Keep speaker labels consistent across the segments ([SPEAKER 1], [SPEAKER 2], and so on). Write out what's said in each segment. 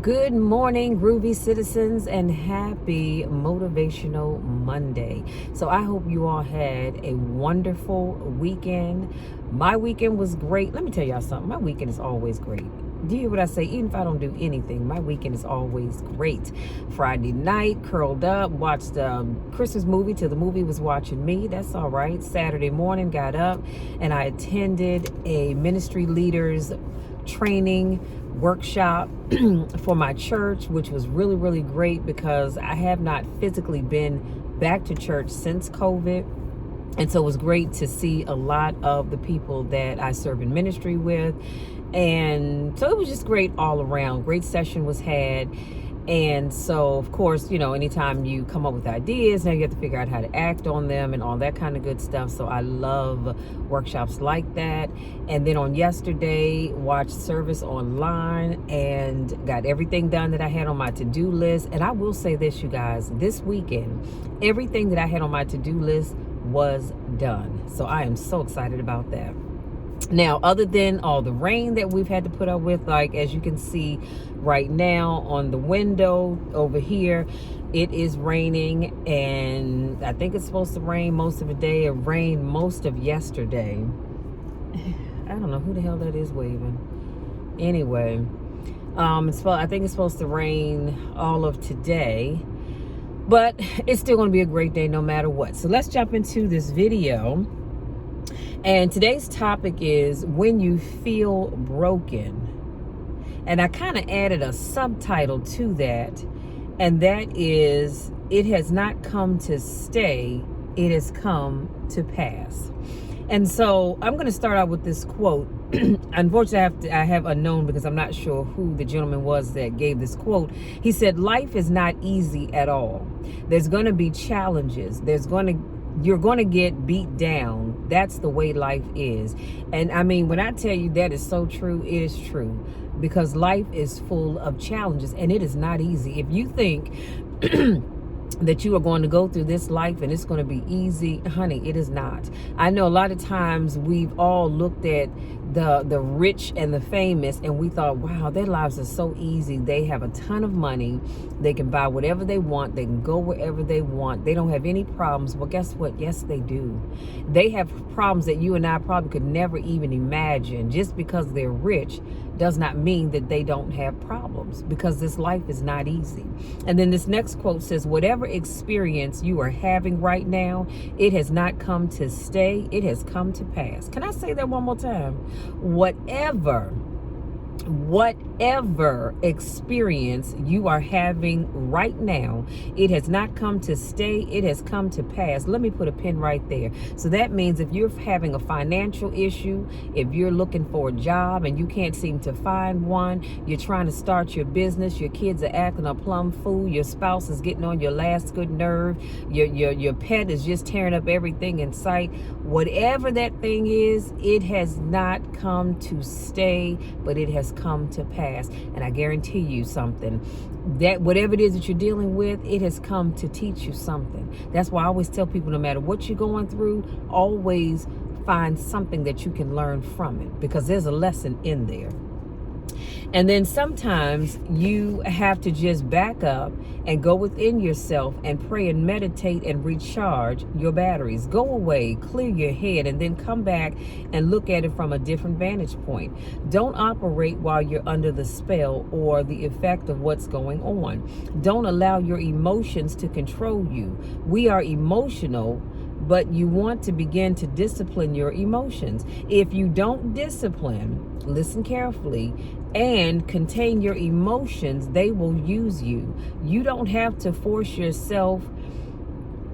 [SPEAKER 1] Good morning, Groovy citizens, and happy Motivational Monday. So, I hope you all had a wonderful weekend. My weekend was great. Let me tell y'all something. My weekend is always great. Do you hear what I say? Even if I don't do anything, my weekend is always great. Friday night, curled up, watched a Christmas movie till the movie was watching me. That's all right. Saturday morning, got up and I attended a ministry leaders training workshop for my church, which was really, really great because I have not physically been back to church since COVID. And so it was great to see a lot of the people that I serve in ministry with. And so it was just great all around. Great session was had. And so, of course, anytime you come up with ideas, now you have to figure out how to act on them and all that kind of good stuff. So I love workshops like that. And then on yesterday, watched service online and got everything done that I had on my to-do list. And I will say this, you guys, this weekend, everything that I had on my to-do list was done. So I am so excited about that. Now, other than all the rain that we've had to put up with, like as you can see right now on the window over here, it is raining, and I think it's supposed to rain most of the day. It rained most of yesterday. I don't know who the hell that is waving. Anyway, I think it's supposed to rain all of today, but it's still going to be a great day no matter what. So let's jump into this video. And today's topic is when you feel broken. And I kind of added a subtitle to that. And that is, it has not come to stay, it has come to pass. And so I'm going to start out with this quote. Unfortunately, I have unknown because I'm not sure who the gentleman was that gave this quote. He said, life is not easy at all. There's going to be challenges. You're going to get beat down. That's the way life is. And I mean, when I tell you that is so true, it is true. Because life is full of challenges and it is not easy. If you think that you are going to go through this life and it's going to be easy, honey, it is not. I know a lot of times we've all looked at the rich and the famous and we thought, wow, their lives are so easy. They have a ton of money. They can buy whatever they want. They can go wherever they want. They don't have any problems. Well, guess what? Yes, they do. They have problems that you and I probably could never even imagine. Just because they're rich does not mean that they don't have problems, because this life is not easy. And then this next quote says, whatever experience you are having right now, it has not come to stay, it has come to pass. Can I say that one more time? Whatever experience you are having right now, it has not come to stay, it has come to pass. Let me put a pin right there. So that means if you're having a financial issue, if you're looking for a job and you can't seem to find one, you're trying to start your business, your kids are acting a plum fool, your spouse is getting on your last good nerve, your pet is just tearing up everything in sight, whatever that thing is, it has not come to stay, but it has come to pass. And I guarantee you something, that whatever it is that you're dealing with, it has come to teach you something. That's why I always tell people, no matter what you're going through, always find something that you can learn from it, because there's a lesson in there. And then sometimes you have to just back up and go within yourself and pray and meditate and recharge your batteries. Go away, clear your head, and then come back and look at it from a different vantage point. Don't operate while you're under the spell or the effect of what's going on. Don't allow your emotions to control you. We are emotional, but you want to begin to discipline your emotions. If you don't discipline, listen carefully, and contain your emotions, they will use you. You don't have to force yourself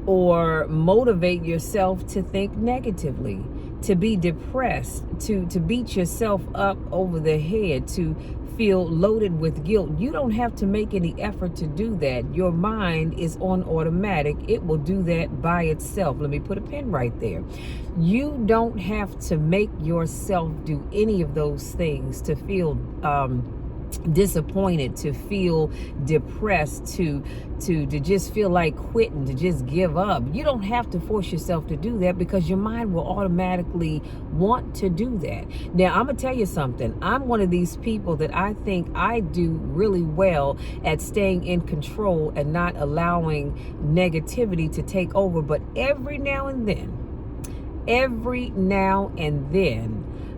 [SPEAKER 1] or motivate yourself to think negatively, to be depressed, to beat yourself up over the head, to feel loaded with guilt. You don't have to make any effort to do that. Your mind is on automatic. It will do that by itself. Let me put a pin right there. You don't have to make yourself do any of those things to feel disappointed, to feel depressed, to just feel like quitting, to just give up. You don't have to force yourself to do that, because your mind will automatically want to do that. Now, I'm gonna tell you something. I'm one of these people that I think I do really well at staying in control and not allowing negativity to take over. But every now and then,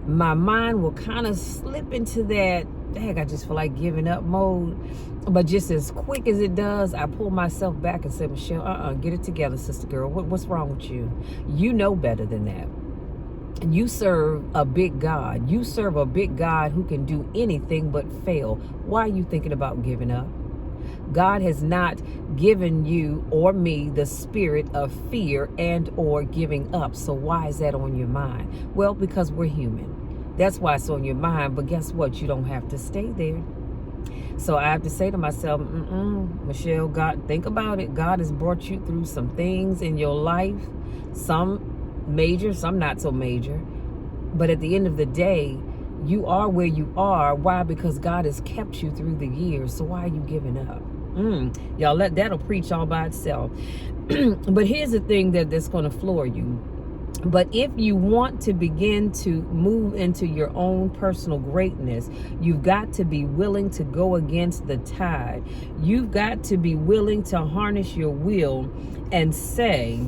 [SPEAKER 1] my mind will kind of slip into that, dang, I just feel like giving up mode. But just as quick as it does, I pull myself back and say, Michelle, get it together, sister girl. What's wrong with you? You know better than that. You serve a big God. You serve a big God who can do anything but fail. Why are you thinking about giving up? God has not given you or me the spirit of fear and or giving up. So why is that on your mind? Well, because we're human. That's why it's on your mind. But guess what? You don't have to stay there. So I have to say to myself, Michelle, God, think about it. God has brought you through some things in your life, some major, some not so major. But at the end of the day, you are where you are. Why? Because God has kept you through the years. So why are you giving up? Y'all, that'll preach all by itself. But here's the thing that's going to floor you. But if you want to begin to move into your own personal greatness, you've got to be willing to go against the tide. You've got to be willing to harness your will and say,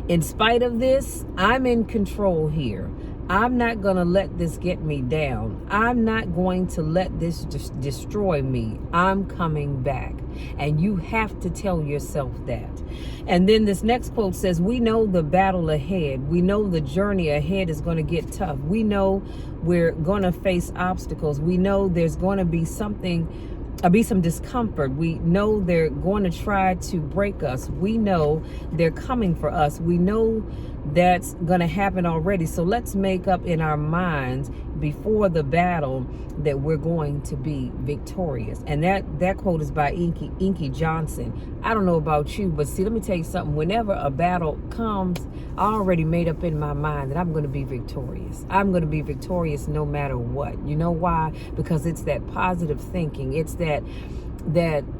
[SPEAKER 1] in spite of this, I'm in control here. I'm not going to let this get me down. I'm not going to let this destroy me. I'm coming back. And you have to tell yourself that. And then this next quote says, we know the battle ahead. We know the journey ahead is going to get tough. We know we're going to face obstacles. We know there's going to be some discomfort. We know they're going to try to break us. We know they're coming for us. We know that's going to happen already. So let's make up in our minds before the battle that we're going to be victorious. And that quote is by Inky Johnson. I don't know about you, but see, let me tell you something. Whenever a battle comes, I already made up in my mind that I'm going to be victorious. I'm going to be victorious no matter what. You know why? Because it's that positive thinking. It's that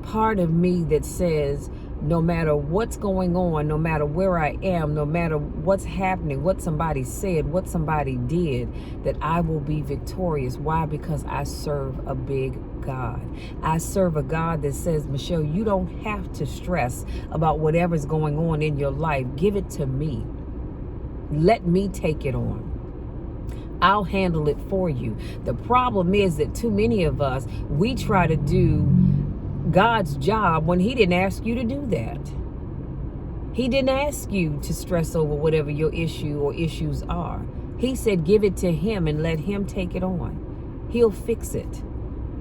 [SPEAKER 1] part of me that says, no matter what's going on, no matter where I am, no matter what's happening, what somebody said, what somebody did, that I will be victorious. Why? Because I serve a big God. I serve a God that says, Michelle, you don't have to stress about whatever's going on in your life. Give it to me. Let me take it on. I'll handle it for you. The problem is that too many of us, we try to do God's job when he didn't ask you to do that. He didn't ask you to stress over whatever your issue or issues are. He said, give it to him and let him take it on. He'll fix it.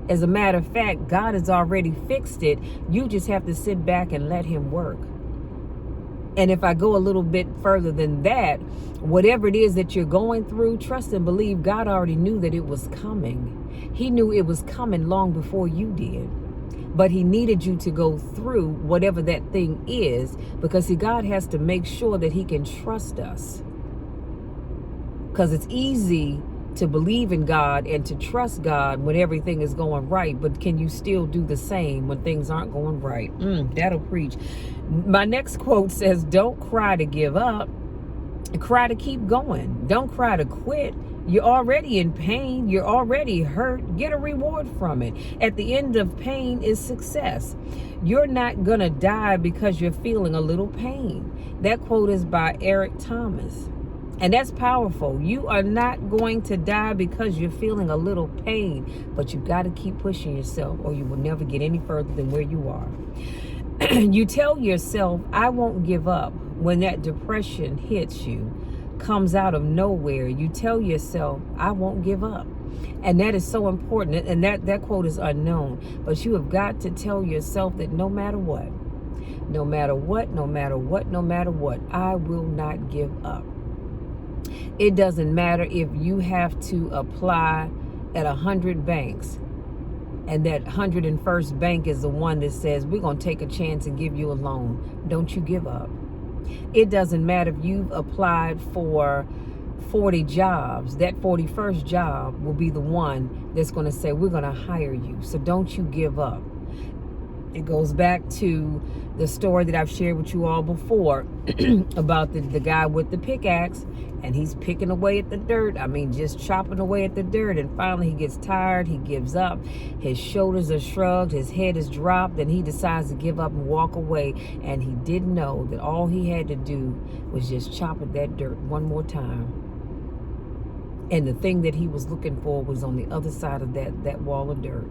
[SPEAKER 1] As a matter of fact, God has already fixed it. You just have to sit back and let him work. And if I go a little bit further than that, whatever it is that you're going through, trust and believe God already knew that it was coming. He knew it was coming long before you did. But he needed you to go through whatever that thing is, because see, God has to make sure that he can trust us. Because it's easy to believe in God and to trust God when everything is going right, but can you still do the same when things aren't going right? That'll preach. My next quote says, don't cry to give up, cry to keep going. Don't cry to quit. You're already in pain. You're already hurt. Get a reward from it. At the end of pain is success. You're not going to die because you're feeling a little pain. That quote is by Eric Thomas. And that's powerful. You are not going to die because you're feeling a little pain, but you got to keep pushing yourself or you will never get any further than where you are. You tell yourself, I won't give up when that depression hits you. Comes out of nowhere. You tell yourself, I won't give up. And that is so important. And that quote is unknown. But you have got to tell yourself that no matter what, I will not give up. It doesn't matter if you have to apply at 100 banks and that 101st bank is the one that says, we're going to take a chance and give you a loan. Don't you give up. It doesn't matter if you've applied for 40 jobs, that 41st job will be the one that's going to say, we're going to hire you. So don't you give up. It goes back to the story that I've shared with you all before about the guy with the pickaxe, and he's picking away at the dirt. I mean, just chopping away at the dirt. And finally he gets tired. He gives up. His shoulders are shrugged. His head is dropped. And he decides to give up and walk away. And he didn't know that all he had to do was just chop at that dirt one more time. And the thing that he was looking for was on the other side of that wall of dirt.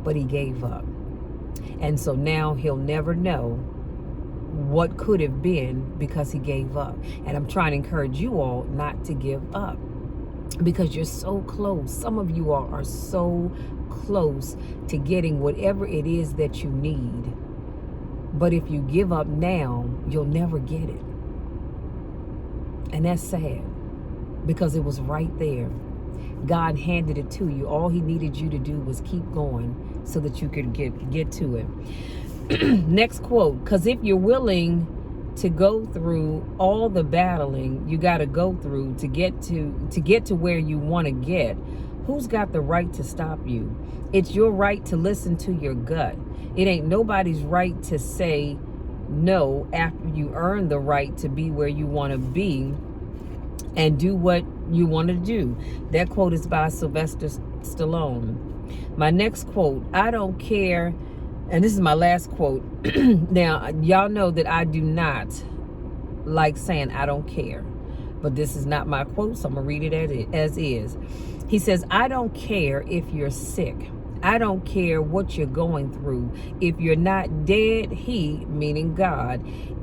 [SPEAKER 1] But he gave up. And so now he'll never know what could have been because he gave up. And I'm trying to encourage you all not to give up, because you're so close. Some of you all are so close to getting whatever it is that you need. But if you give up now, you'll never get it. And that's sad, because it was right there. God handed it to you. All he needed you to do was keep going so that you could get to it. Next quote, because if you're willing to go through all the battling you got to go through to get to where you want to get, who's got the right to stop you? It's your right to listen to your gut. It ain't nobody's right to say no after you earn the right to be where you want to be and do what you want to do. That quote is by Sylvester Stallone. My next quote, I don't care, and this is my last quote. Now, y'all know that I do not like saying I don't care, but this is not my quote, so I'm going to read it as is. He says, I don't care if you're sick. I don't care what you're going through. If you're not dead, he, meaning God,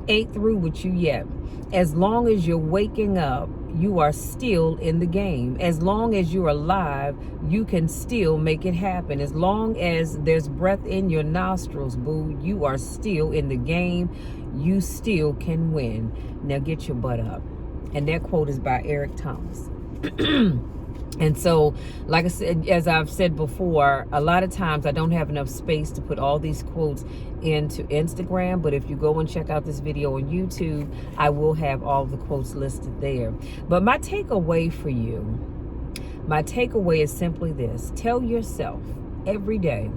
[SPEAKER 1] ain't through with you yet. As long as you're waking up, you are still in the game. As long as you're alive, you can still make it happen. As long as there's breath in your nostrils, boo, you are still in the game. You still can win. Now get your butt up. And that quote is by Eric Thomas. And so, like I said, as I've said before, a lot of times I don't have enough space to put all these quotes into Instagram. But if you go and check out this video on YouTube, I will have all the quotes listed there. But my takeaway for you, my takeaway is simply this. Tell yourself every day.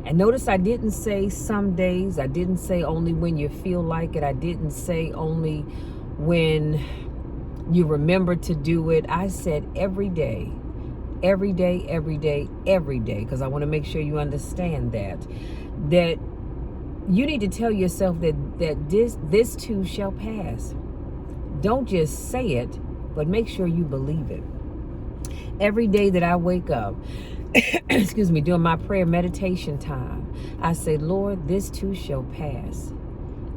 [SPEAKER 1] And notice I didn't say some days. I didn't say only when you feel like it. I didn't say only when you remember to do it. I said every day, every day, every day, every day, because I want to make sure you understand that you need to tell yourself that this too shall pass. Don't just say it, but make sure you believe it. Every day that I wake up, excuse me, during my prayer meditation time, I say, Lord, this too shall pass.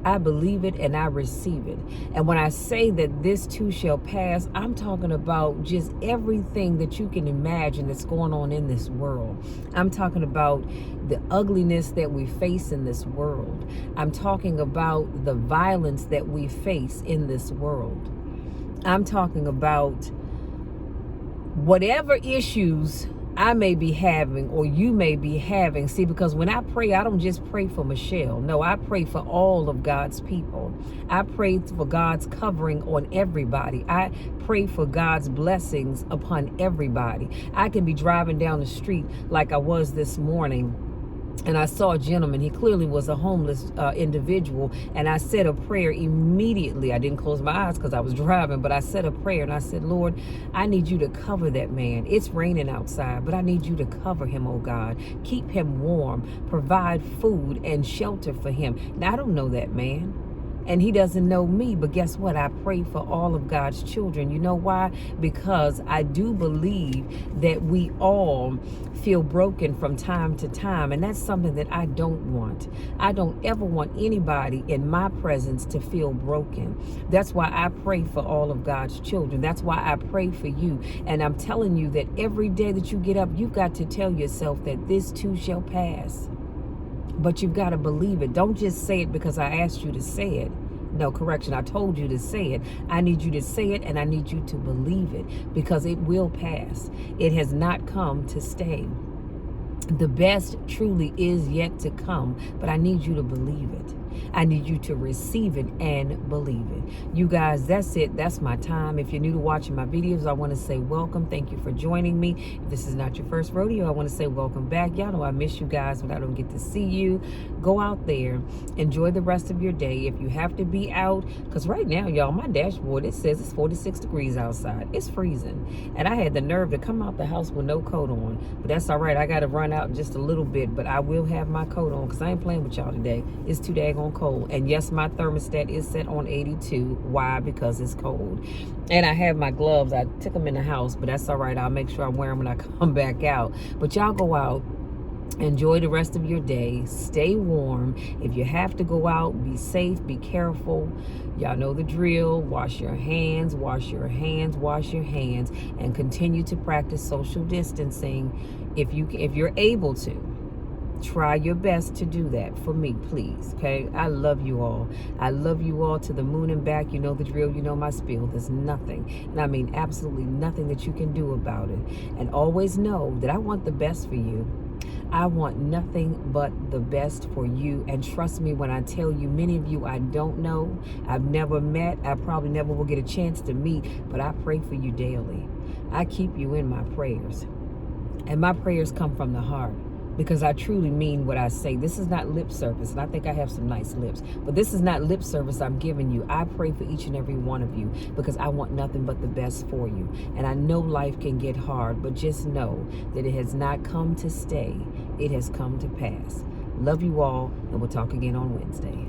[SPEAKER 1] I believe it and I receive it. And when I say that this too shall pass, I'm talking about just everything that you can imagine that's going on in this world. I'm talking about the ugliness that we face in this world. I'm talking about the violence that we face in this world. I'm talking about whatever issues I may be having or you may be having. See, because when I pray, I don't just pray for Michelle. No, I pray for all of God's people. I pray for God's covering on everybody. I pray for God's blessings upon everybody. I can be driving down the street like I was this morning, and I saw a gentleman. He clearly was a homeless individual. And I said a prayer immediately. I didn't close my eyes because I was driving, but I said a prayer and I said, Lord, I need you to cover that man. It's raining outside, but I need you to cover him, oh God. Keep him warm. Provide food and shelter for him. Now, I don't know that man, and he doesn't know me, but guess what? I pray for all of God's children. You know why? Because I do believe that we all feel broken from time to time, and that's something that I don't want. I don't ever want anybody in my presence to feel broken. That's why I pray for all of God's children. That's why I pray for you. And I'm telling you that every day that you get up, you've got to tell yourself that this too shall pass. But you've got to believe it. Don't just say it because I asked you to say it. No, correction, I told you to say it. I need you to say it, and I need you to believe it, because it will pass. It has not come to stay. The best truly is yet to come, but I need you to believe it. I need you to receive it and believe it. You guys, that's it. That's my time. If you're new to watching my videos, I want to say welcome. Thank you for joining me. If this is not your first rodeo, I want to say welcome back. Y'all know I miss you guys when I don't get to see you. Go out there. Enjoy the rest of your day. If you have to be out, because right now, y'all, my dashboard, it says it's 46 degrees outside. It's freezing. And I had the nerve to come out the house with no coat on. But that's all right. I got to run out just a little bit. But I will have my coat on because I ain't playing with y'all today. It's too daggone cold. And yes, my thermostat is set on 82. Why? Because it's cold. And I have my gloves. I took them in the house. But that's all right. I'll make sure I wear them when I come back out. But y'all go out. Enjoy the rest of your day. Stay warm. If you have to go out, be safe, be careful. Y'all know the drill. Wash your hands, wash your hands, wash your hands, and continue to practice social distancing. If you're able to, try your best to do that for me, please. Okay? I love you all. I love you all to the moon and back. You know the drill. You know my spiel. There's nothing, and I mean absolutely nothing that you can do about it. And always know that I want the best for you. I want nothing but the best for you. And trust me when I tell you, many of you I don't know, I've never met, I probably never will get a chance to meet, but I pray for you daily. I keep you in my prayers. And my prayers come from the heart, because I truly mean what I say. This is not lip service, and I think I have some nice lips, but this is not lip service I'm giving you. I pray for each and every one of you because I want nothing but the best for you. And I know life can get hard, but just know that it has not come to stay. It has come to pass. Love you all, and we'll talk again on Wednesday.